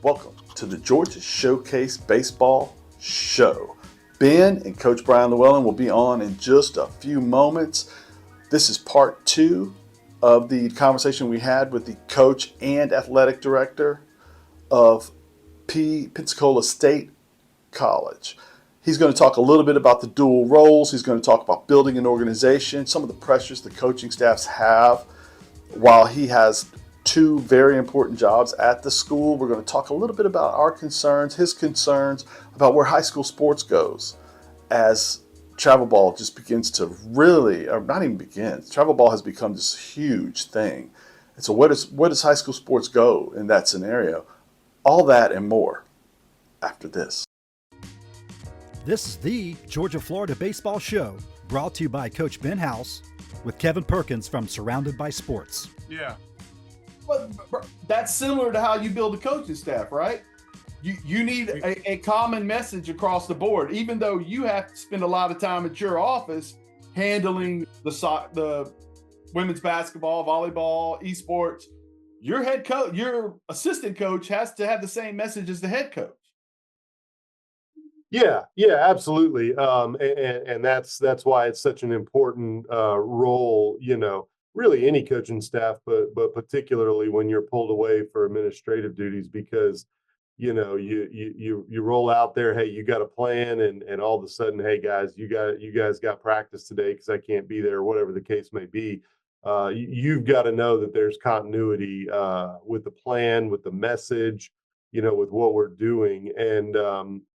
Welcome to the Georgia Showcase Baseball Show. Ben and Coach Bryan Lewallyn will be on in just a few moments. This is part 2 of the conversation we had with the coach and athletic director of Pensacola State College. He's going to talk a little bit about the dual roles. He's going to talk about building an organization, some of the pressures the coaching staffs have while he has 2 very important jobs at the school. We're going to talk a little bit about our concerns, his concerns about where high school sports goes as travel ball just begins to really, or not even begins, travel ball has become this huge thing. And so where does high school sports go in that scenario? All that and more after this. This is the Georgia-Florida Baseball Show, brought to you by Coach Ben House with Kevin Perkins from Surrounded by Sports. Yeah. But that's similar to how you build a coaching staff, right? You need a common message across the board, even though you have to spend a lot of time at your office handling the women's basketball, volleyball, esports. Your head coach, your assistant coach has to have the same message as the head coach. Yeah, absolutely. And that's why it's such an important role, really any coaching staff, but particularly when you're pulled away for administrative duties, because you roll out there, hey, you got a plan, and all of a sudden, hey guys, you guys got practice today because I can't be there, whatever the case may be. You've got to know that there's continuity with the plan, with the message, with what we're doing, and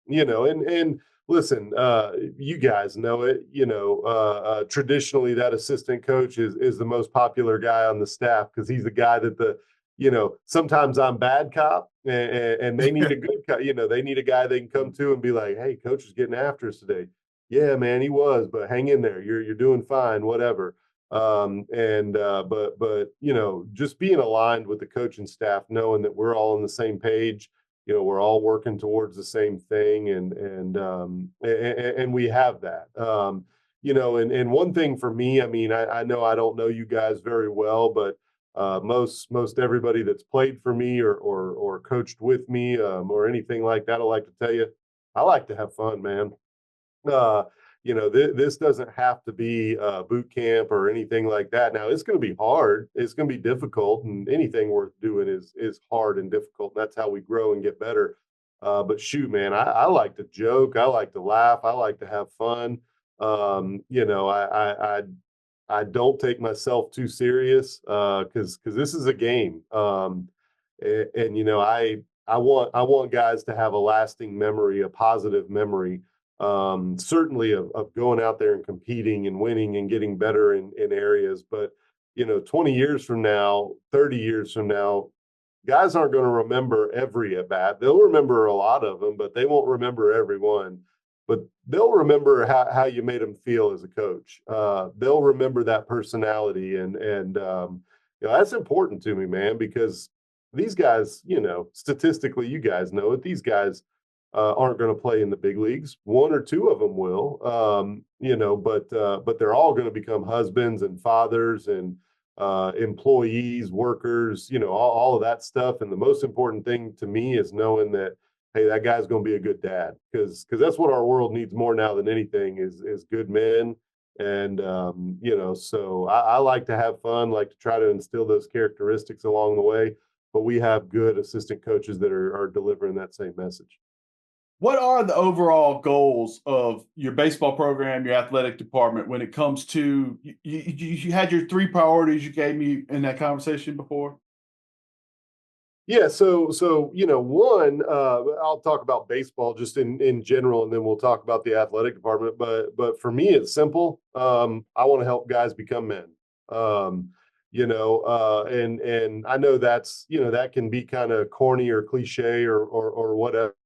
and listen, you guys know it. Traditionally, that assistant coach is the most popular guy on the staff because he's the guy that sometimes I'm bad cop and they need a good cop. They need a guy they can come to and be like, hey, coach is getting after us today. Yeah, man, he was, but hang in there. You're doing fine, whatever. But just being aligned with the coaching staff, knowing that we're all on the same page. We're all working towards the same thing, and we have that. And one thing for me, I mean, I know I don't know you guys very well, but most everybody that's played for me or coached with me or anything like that, I like to tell you, I like to have fun, man. This doesn't have to be boot camp or anything like that. Now, it's going to be hard. It's going to be difficult, and anything worth doing is hard and difficult. That's how we grow and get better. But shoot, man, I like to joke. I like to laugh. I like to have fun. I don't take myself too serious because this is a game. I want guys to have a lasting memory, a positive memory. Certainly of going out there and competing and winning and getting better in areas. But, 20 years from now, 30 years from now, guys aren't going to remember every at bat. They'll remember a lot of them, but they won't remember every one. But they'll remember how you made them feel as a coach. They'll remember that personality. And that's important to me, man, because these guys, statistically, you guys know it, these guys aren't going to play in the big leagues. 1 or 2 of them will, but they're all going to become husbands and fathers and employees, workers, all of that stuff. And the most important thing to me is knowing that, hey, that guy's going to be a good dad, because that's what our world needs more now than anything is good men. And, so I like to have fun, like to try to instill those characteristics along the way. But we have good assistant coaches that are delivering that same message. What are the overall goals of your baseball program, your athletic department, when it comes to you had your 3 priorities you gave me in that conversation before? Yeah, so one, I'll talk about baseball just in general, and then we'll talk about the athletic department. But for me, it's simple. I want to help guys become men. And I know that's that can be kind of corny or cliche or whatever.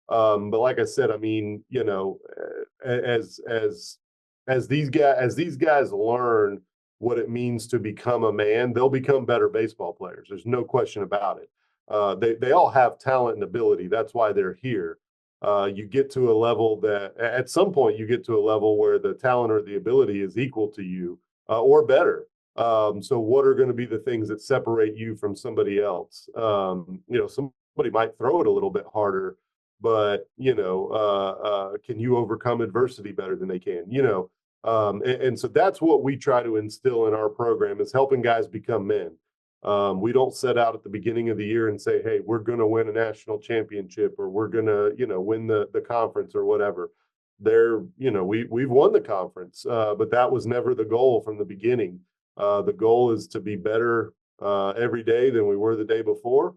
But like I said, I mean, as these guys learn what it means to become a man, they'll become better baseball players. There's no question about it. They all have talent and ability. That's why they're here. You get to a level that at some point you get to a level where the talent or the ability is equal to you or better. So what are going to be the things that separate you from somebody else? Some somebody might throw it a little bit harder, but can you overcome adversity better than they can? And so that's what we try to instill in our program, is helping guys become men. We don't set out at the beginning of the year and say, hey, we're going to win a national championship, or we're going to, win the conference or whatever. We've won the conference, but that was never the goal from the beginning. The goal is to be better every day than we were the day before,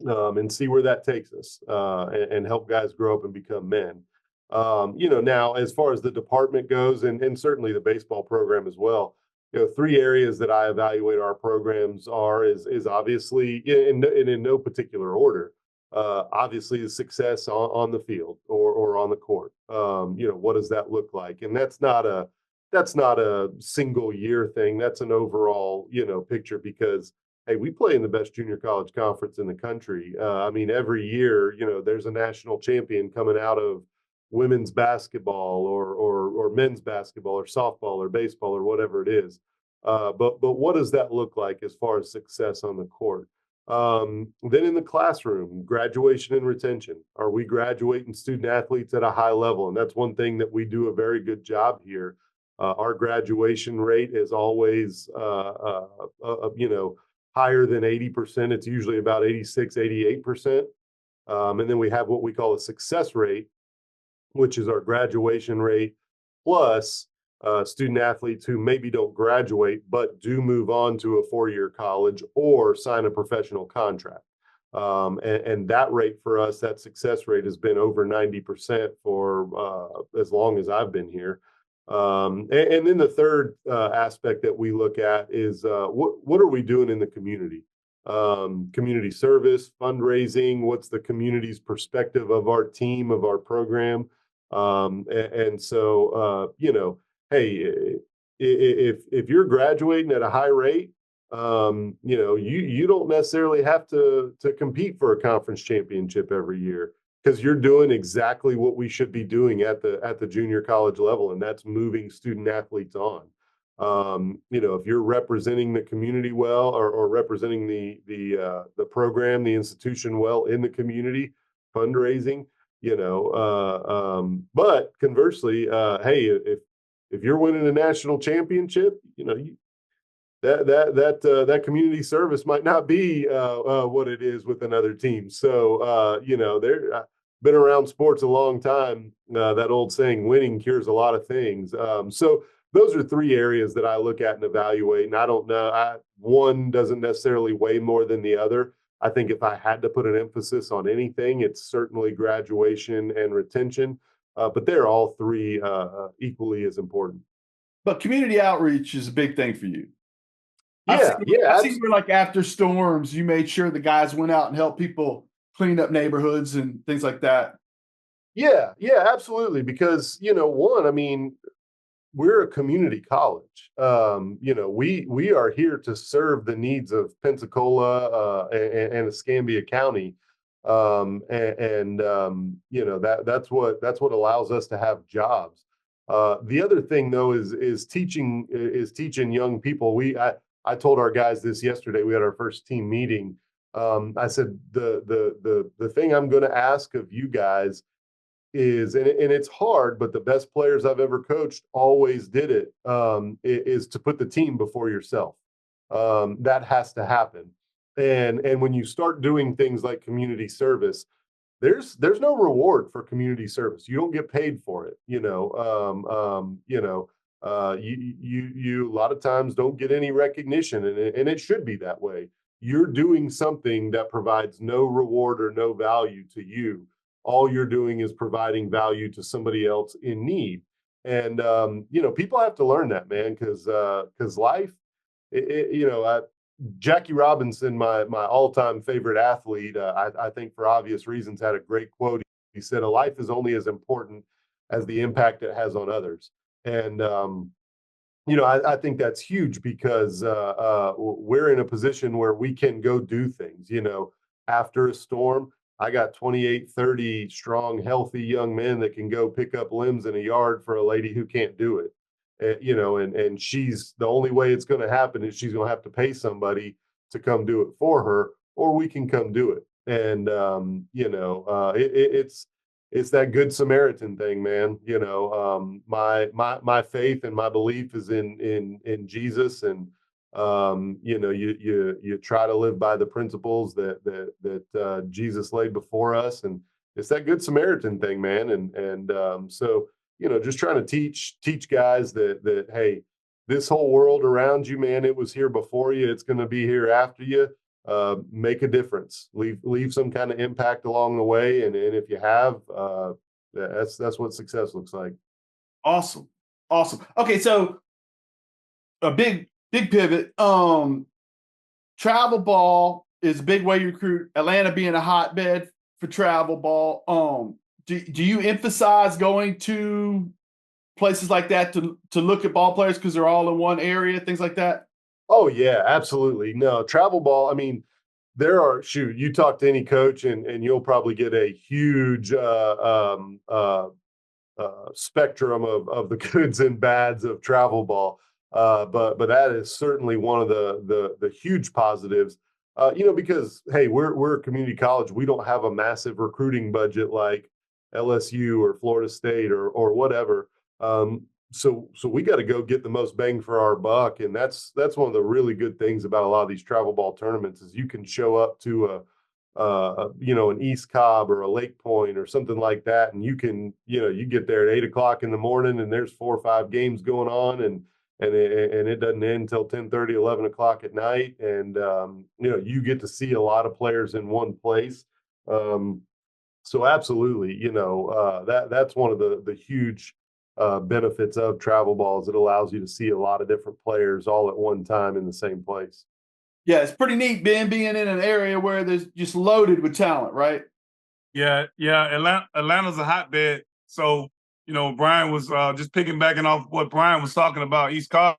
and see where that takes us, and help guys grow up and become men. Now as far as the department goes, and certainly the baseball program as well, three areas that I evaluate our programs is obviously in no particular order. Obviously, the success on the field or on the court. What does that look like? And that's not a single year thing. That's an overall picture, because hey, we play in the best junior college conference in the country. Every year, there's a national champion coming out of women's basketball or men's basketball or softball or baseball or whatever it is. But what does that look like as far as success on the court? Then in the classroom, graduation and retention. Are we graduating student athletes at a high level? And that's one thing that we do a very good job here. Our graduation rate is always, higher than 80%. It's usually about 86, 88%. And then we have what we call a success rate, which is our graduation rate plus student athletes who maybe don't graduate but do move on to a four-year college or sign a professional contract. And that rate for us, that success rate, has been over 90% for as long as I've been here. And then the third aspect that we look at is what are we doing in the community? Community service, fundraising. What's the community's perspective of our team, of our program? So hey, if you're graduating at a high rate, you don't necessarily have to compete for a conference championship every year, because you're doing exactly what we should be doing at the junior college level, and that's moving student athletes on. If you're representing the community well, or representing the program, the institution well in the community, fundraising, but conversely, hey, if you're winning a national championship, that community service might not be what it is with another team. So I've been around sports a long time. That old saying, winning cures a lot of things. So those are three areas that I look at and evaluate. And I don't know, one doesn't necessarily weigh more than the other. I think if I had to put an emphasis on anything, it's certainly graduation and retention. But they're all three equally as important. But community outreach is a big thing for you. Yeah, I've seen where, like, after storms, you made sure the guys went out and helped people clean up neighborhoods and things like that. Yeah, absolutely. Because, we're a community college. We are here to serve the needs of Pensacola and Escambia County. That's what allows us to have jobs. The other thing, though, is teaching young people. I told our guys this yesterday. We had our first team meeting. I said the thing I'm going to ask of you guys is, and it's hard, but the best players I've ever coached always did it, is to put the team before yourself. That has to happen. And when you start doing things like community service, there's no reward for community service. You don't get paid for it. You a lot of times don't get any recognition, and it should be that way. You're doing something that provides no reward or no value to you. All you're doing is providing value to somebody else in need. And people have to learn that, man, because life, Jackie Robinson, my all-time favorite athlete, I think for obvious reasons, had a great quote. He said, "A life is only as important as the impact it has on others." And I think that's huge, because we're in a position where we can go do things. After a storm, I got 28, 30 strong, healthy young men that can go pick up limbs in a yard for a lady who can't do it. And she's, the only way it's going to happen is she's going to have to pay somebody to come do it for her, or we can come do it. And it's that good Samaritan thing, man. My faith and my belief is in Jesus, and you try to live by the principles that Jesus laid before us, and it's that good Samaritan thing, man. So just trying to teach guys that hey, this whole world around you, man, it was here before you. It's going to be here after you. Make a difference, leave some kind of impact along the way. And if you have, that's what success looks like. Awesome. Awesome. Okay. So a big pivot. Travel ball is a big way you recruit. Atlanta being a hotbed for travel ball. Do you emphasize going to places like that to look at ball players because they're all in one area, things like that? Oh yeah, absolutely. No, travel ball. I mean, you talk to any coach and you'll probably get a huge spectrum of the goods and bads of travel ball. But that is certainly one of the huge positives. Because hey, we're a community college. We don't have a massive recruiting budget like LSU or Florida State or whatever. So we got to go get the most bang for our buck, and that's one of the really good things about a lot of these travel ball tournaments is you can show up to an East Cobb or a Lake Point or something like that, and you get there at 8 o'clock in the morning, and there's 4 or 5 games going on, and it doesn't end until 10:30, 11 o'clock at night, and you get to see a lot of players in one place. So absolutely, that's one of the huge benefits of travel balls. It allows you to see a lot of different players all at one time in the same place. Yeah, it's pretty neat, Ben, being in an area where there's just loaded with talent, right? Yeah. Atlanta's a hotbed. So, Bryan was just piggybacking off what Bryan was talking about, East Cobb.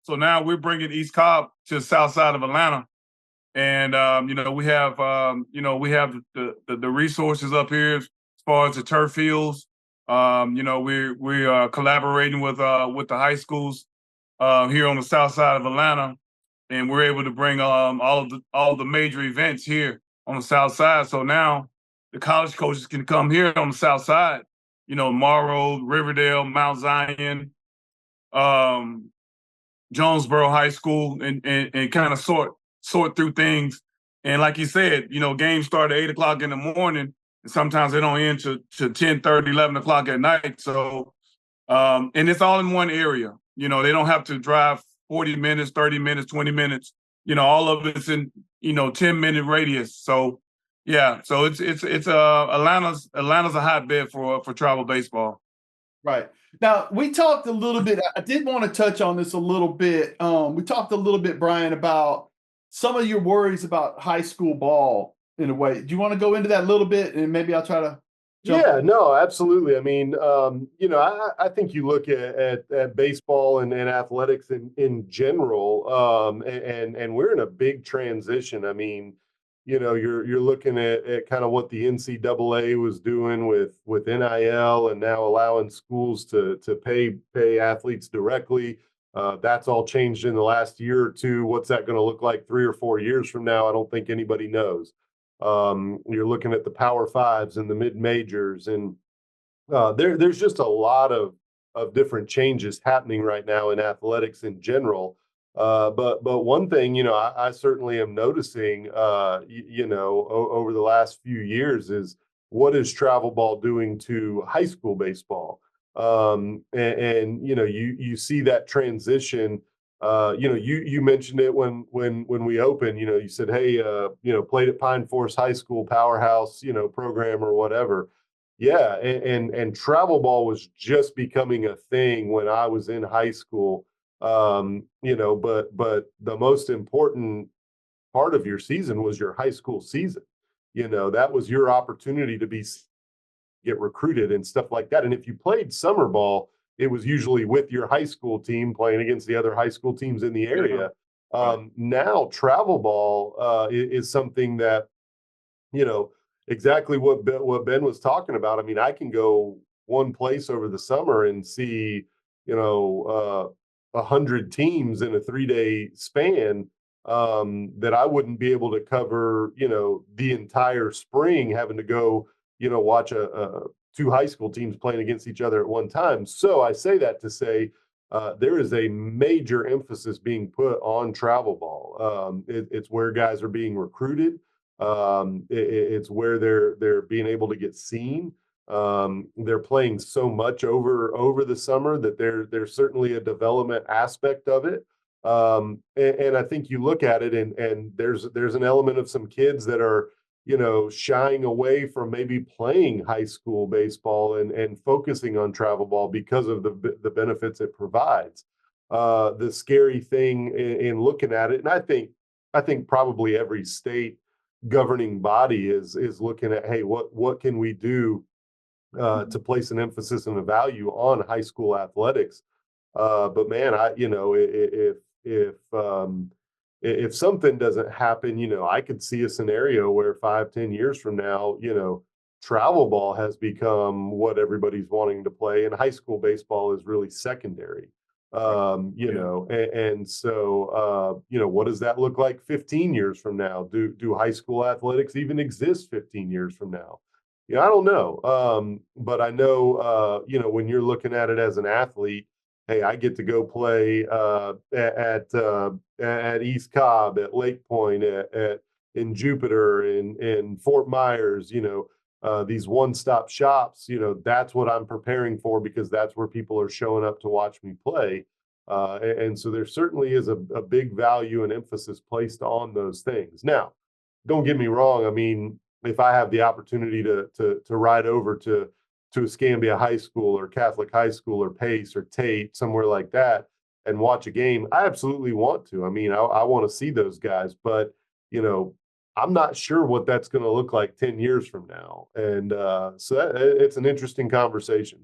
So now we're bringing East Cobb to the south side of Atlanta. And, we have the resources up here as far as the turf fields. We are collaborating with the high schools here on the south side of Atlanta, and we're able to bring all the major events here on the south side. So now the college coaches can come here on the south side. Morrow, Riverdale, Mount Zion, Jonesboro High School, and kind of sort through things. And like you said, games start at 8 o'clock in the morning, and sometimes they don't end to 10:30, 11 o'clock at night. So, and it's all in one area. They don't have to drive 40 minutes, 30 minutes, 20 minutes. All of it's in 10-minute radius. So, yeah. So it's Atlanta's a hotbed for travel baseball. Right. Now, we talked a little bit. I did want to touch on this a little bit. We talked a little bit, Bryan, about some of your worries about high school ball in a way. Do you want to go into that a little bit, and maybe I'll try to jump? Yeah, no, absolutely. I mean, I think you look at baseball and athletics in general, and we're in a big transition. I mean, you're looking at kind of what the NCAA was doing with NIL and now allowing schools to pay athletes directly. That's all changed in the last year or two. What's that going to look like 3 or 4 years from now? I don't think anybody knows. You're looking at the Power Fives and the mid majors, and there's just a lot of different changes happening right now in athletics in general. But one thing, I certainly am noticing, over the last few years is what is travel ball doing to high school baseball? You see that transition. You mentioned it when we opened. You said, hey, played at Pine Forest High School powerhouse, program or whatever. Yeah, and travel ball was just becoming a thing when I was in high school. But the most important part of your season was your high school season. That was your opportunity to get recruited and stuff like that. And if you played summer ball, it was usually with your high school team playing against the other high school teams in the area. Now travel ball is something that, exactly what Ben was talking about. I mean, I can go one place over the summer and see, 100 teams in a 3-day span. that I wouldn't be able to cover, the entire spring having to go, watch two high school teams playing against each other at one time. So I say that to say there is a major emphasis being put on travel ball. It's where guys are being recruited. It's where they're being able to get seen. They're playing so much over the summer that there's certainly a development aspect of it. And I think you look at it and there's an element of some kids that are, shying away from maybe playing high school baseball and focusing on travel ball because of the benefits it provides. The scary thing in looking at it, and I think probably every state governing body is looking at, hey, what can we do to place an emphasis and a value on high school athletics? But man, if something doesn't happen, I could see a scenario where 5-10 years from now, travel ball has become what everybody's wanting to play, and high school baseball is really secondary. And so, what does that look like 15 years from now? Do high school athletics even exist 15 years from now? I don't know. But I know, when you're looking at it as an athlete, hey, I get to go play at East Cobb, at Lake Point, in Jupiter, in Fort Myers. These one-stop shops. That's what I'm preparing for because that's where people are showing up to watch me play. And so there certainly is a big value and emphasis placed on those things. Now, don't get me wrong. I mean, if I have the opportunity to ride over to Escambia High School or Catholic High School or Pace or Tate, somewhere like that, and watch a game, I absolutely want to. I mean, I want to see those guys, but I'm not sure what that's going to look like 10 years from now. And so it's an interesting conversation.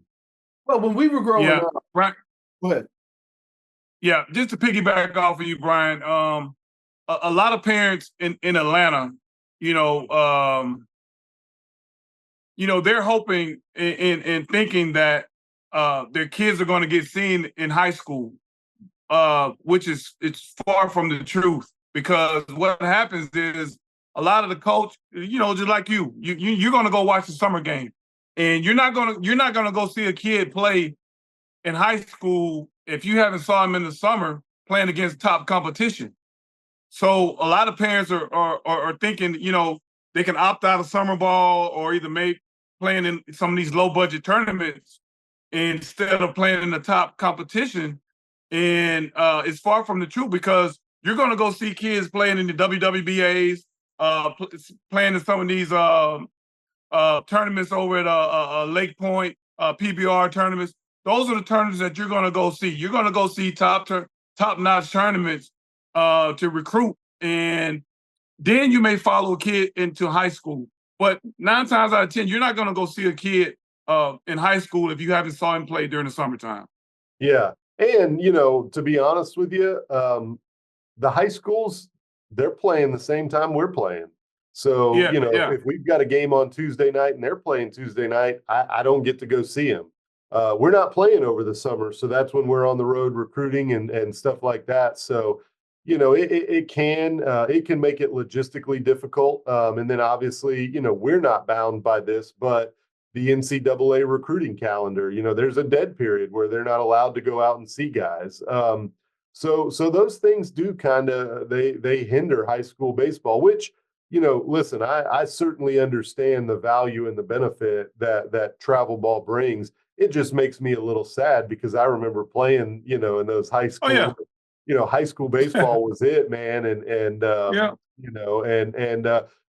Well, when we were growing Yeah, up, right. go ahead. Yeah, just to piggyback off of you, Bryan. A lot of parents in Atlanta, you know, they're hoping and thinking that their kids are going to get seen in high school, which it's far from the truth. Because what happens is a lot of the coach, just like you're going to go watch the summer game, and you're not gonna go see a kid play in high school if you haven't saw him in the summer playing against top competition. So a lot of parents are thinking, they can opt out of summer ball or either make playing in some of these low budget tournaments instead of playing in the top competition. And it's far from the truth because you're going to go see kids playing in the WWBAs, playing in some of these tournaments over at Lake Point, PBR tournaments. Those are the tournaments that you're going to go see. You're going to go see top-notch tournaments to recruit. And then you may follow a kid into high school. But 9 times out of 10, you're not going to go see a kid in high school if you haven't saw him play during the summertime. Yeah. And, to be honest with you, the high schools, they're playing the same time we're playing. So, if we've got a game on Tuesday night and they're playing Tuesday night, I don't get to go see them. We're not playing over the summer. So that's when we're on the road recruiting and stuff like that. So, it can make it logistically difficult. And then obviously, we're not bound by this, but the NCAA recruiting calendar, there's a dead period where they're not allowed to go out and see guys. So those things do kind of, they hinder high school baseball, which, listen, I certainly understand the value and the benefit that travel ball brings. It just makes me a little sad because I remember playing, in those high school, high school baseball was it, man. And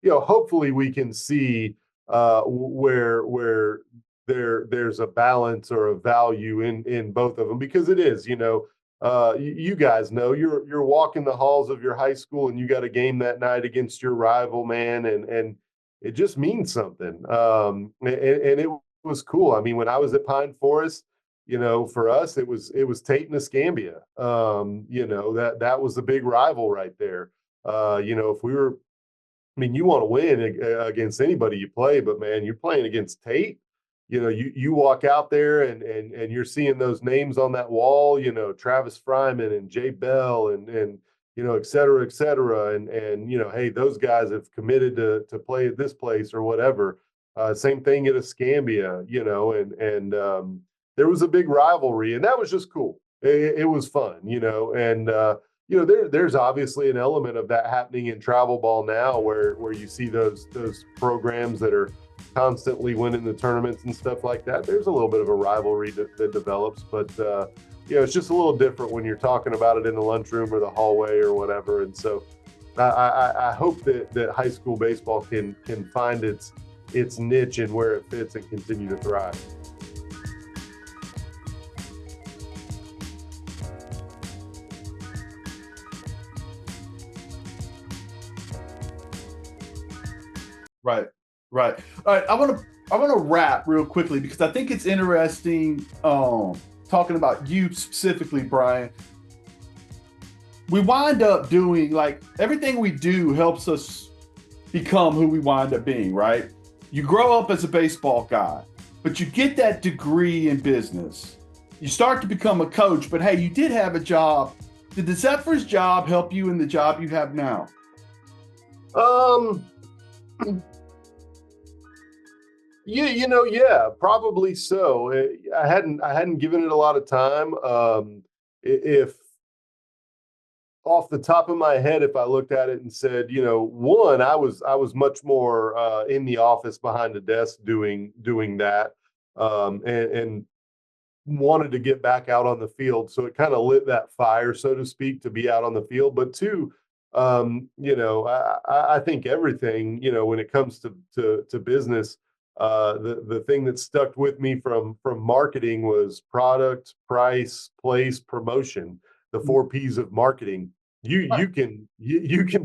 hopefully we can see where there's a balance or a value in both of them, because it is, you guys know you're walking the halls of your high school and you got a game that night against your rival, man, and it just means something. And it was cool. I mean, when I was at Pine Forest, for us it was Tate and Escambia. That was the big rival right there. If we were, I mean, you want to win against anybody you play, but man, you're playing against Tate. You walk out there and you're seeing those names on that wall. Travis Fryman and Jay Bell and et cetera, et cetera. And, hey, those guys have committed to play at this place or whatever. Same thing at Escambia, and there was a big rivalry, and that was just cool. It was fun, and, there's obviously an element of that happening in travel ball now where you see those programs that are constantly winning the tournaments and stuff like that. There's a little bit of a rivalry that develops, but it's just a little different when you're talking about it in the lunchroom or the hallway or whatever. And so I hope that high school baseball can find its niche and where it fits and continue to thrive. Right. Right. All right. I want to wrap real quickly because I think it's interesting talking about you specifically, Bryan. We wind up doing like everything we do helps us become who we wind up being, right? You grow up as a baseball guy, but you get that degree in business. You start to become a coach, but hey, you did have a job. Did the Zephyrs job help you in the job you have now? Yeah, probably so. I hadn't given it a lot of time. If off the top of my head, if I looked at it and said, one, I was much more in the office behind the desk doing that, and wanted to get back out on the field. So it kind of lit that fire, so to speak, to be out on the field. But two, I think everything, when it comes to business, the thing that stuck with me from marketing was product, price, place, promotion, the 4 P's of marketing. You can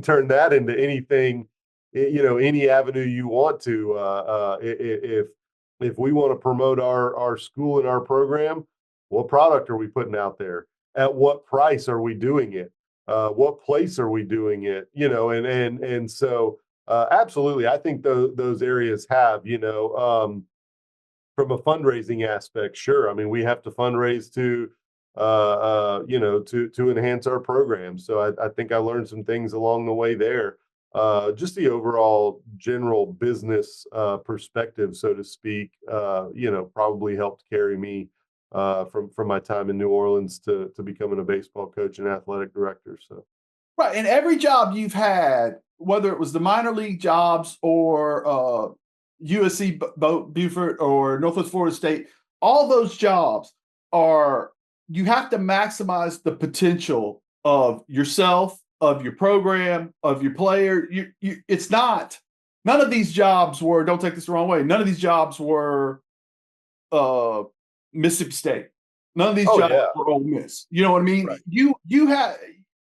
turn that into anything, any avenue you want to. If we want to promote our school and our program, what product are we putting out there? At what price are we doing it? What place are we doing it? And so absolutely, I think those areas have, from a fundraising aspect, sure. I mean, we have to fundraise to enhance our program. So I think I learned some things along the way there. Just the overall general business perspective, so to speak, probably helped carry me from my time in New Orleans to becoming a baseball coach and athletic director. So. Right. And every job you've had, whether it was the minor league jobs or USC Beaufort or Northwest Florida State, all those jobs you have to maximize the potential of yourself, of your program, of your player. None of these jobs were, don't take this the wrong way, none of these jobs were Mississippi State. None of these jobs were Ole Miss. You know what I mean? Right. You have,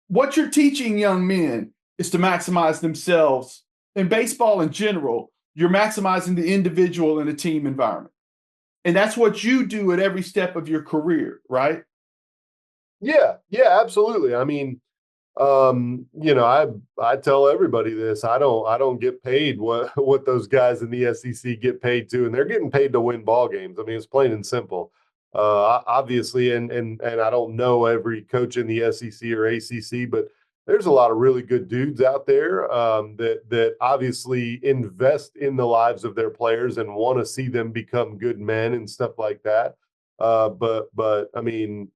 what you're teaching young men is to maximize themselves. In baseball in general, you're maximizing the individual in a team environment. And that's what you do at every step of your career, right? Yeah, absolutely. I mean, I tell everybody this. I don't get paid what those guys in the SEC get paid to, and they're getting paid to win ball games. I mean, it's plain and simple. Obviously, and I don't know every coach in the SEC or ACC, but there's a lot of really good dudes out there that obviously invest in the lives of their players and want to see them become good men and stuff like that. But I mean,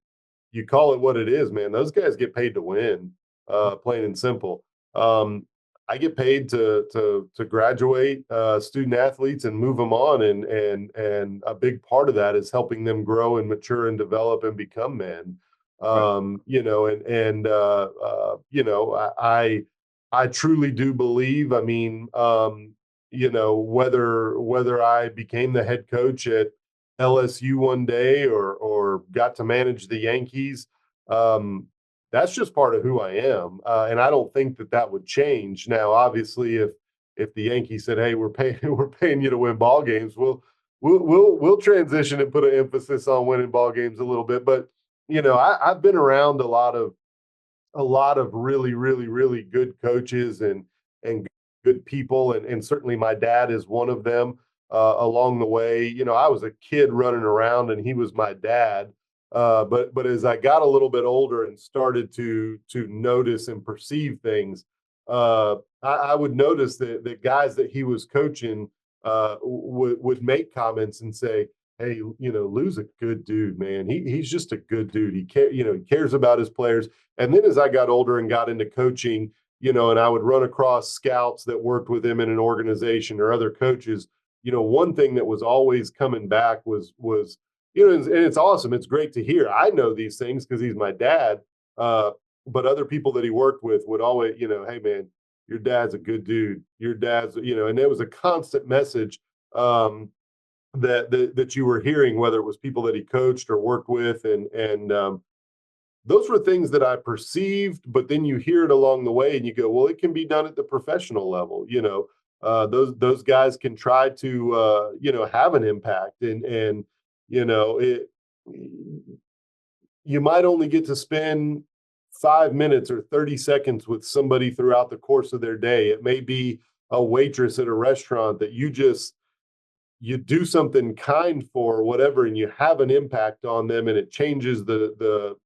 you call it what it is, man. Those guys get paid to win, plain and simple. I get paid to graduate student athletes and move them on, and a big part of that is helping them grow and mature and develop and become men. Right. I truly do believe. I mean, whether I became the head coach at LSU one day or got to manage the Yankees, that's just part of who I am, and I don't think that would change. Now, obviously, if the Yankees said, "Hey, we're paying you to win ball games," we'll transition and put an emphasis on winning ball games a little bit. But I've been around a lot of really, really, really good coaches and good people, and certainly my dad is one of them. Along the way, I was a kid running around, and he was my dad. But as I got a little bit older and started to notice and perceive things, I would notice that guys that he was coaching would make comments and say, "Hey, Lou's a good dude, man. He's just a good dude. He cares about his players." And then as I got older and got into coaching, and I would run across scouts that worked with him in an organization or other coaches, one thing that was always coming back was and it's awesome. It's great to hear. I know these things because he's my dad. But other people that he worked with would always, "Hey man, your dad's a good dude. Your dad's," and it was a constant message that you were hearing, whether it was people that he coached or worked with, and those were things that I perceived. But then you hear it along the way, and you go, "Well, it can be done at the professional level." Those guys can try to have an impact, and you might only get to spend 5 minutes or 30 seconds with somebody throughout the course of their day. It may be a waitress at a restaurant that you do something kind for or whatever, and you have an impact on them, and it changes the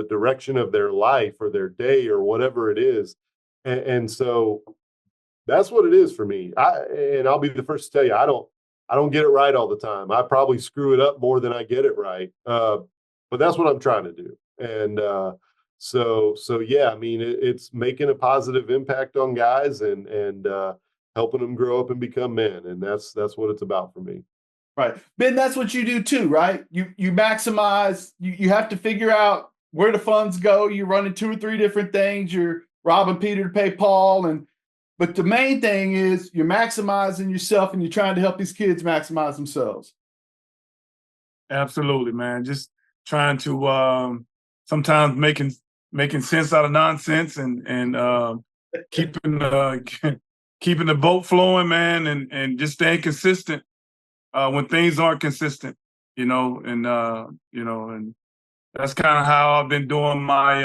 direction of their life or their day or whatever it is. And so that's what it is for me. I'll be the first to tell you, I don't get it right all the time. I probably screw it up more than I get it right. But that's what I'm trying to do. And so yeah, I mean, it's making a positive impact on guys and helping them grow up and become men. And that's what it's about for me. Right. Ben, that's what you do too, right? You maximize, you have to figure out where the funds go. You're running 2 or 3 different things. You're robbing Peter to pay Paul. But the main thing is you're maximizing yourself and you're trying to help these kids maximize themselves. Absolutely, man. Just trying to sometimes making sense out of nonsense and keeping keeping the boat flowing, man, and just staying consistent when things aren't consistent, and that's kind of how I've been doing my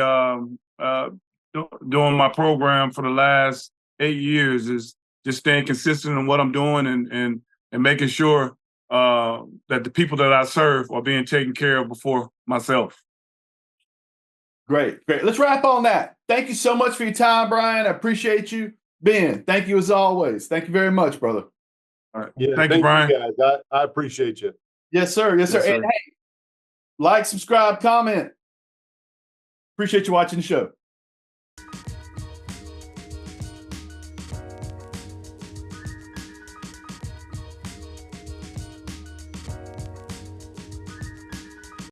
program for the last 8 years, is just staying consistent in what I'm doing and making sure that the people that I serve are being taken care of before myself. Great. Let's wrap on that. Thank you so much for your time, Bryan. I appreciate you. Ben, thank you as always. Thank you very much, brother. All right. Yeah, Thank you, Bryan. guys. I appreciate you. Yes, sir. Yes, sir. Yes, sir. And hey, like, subscribe, comment. Appreciate you watching the show.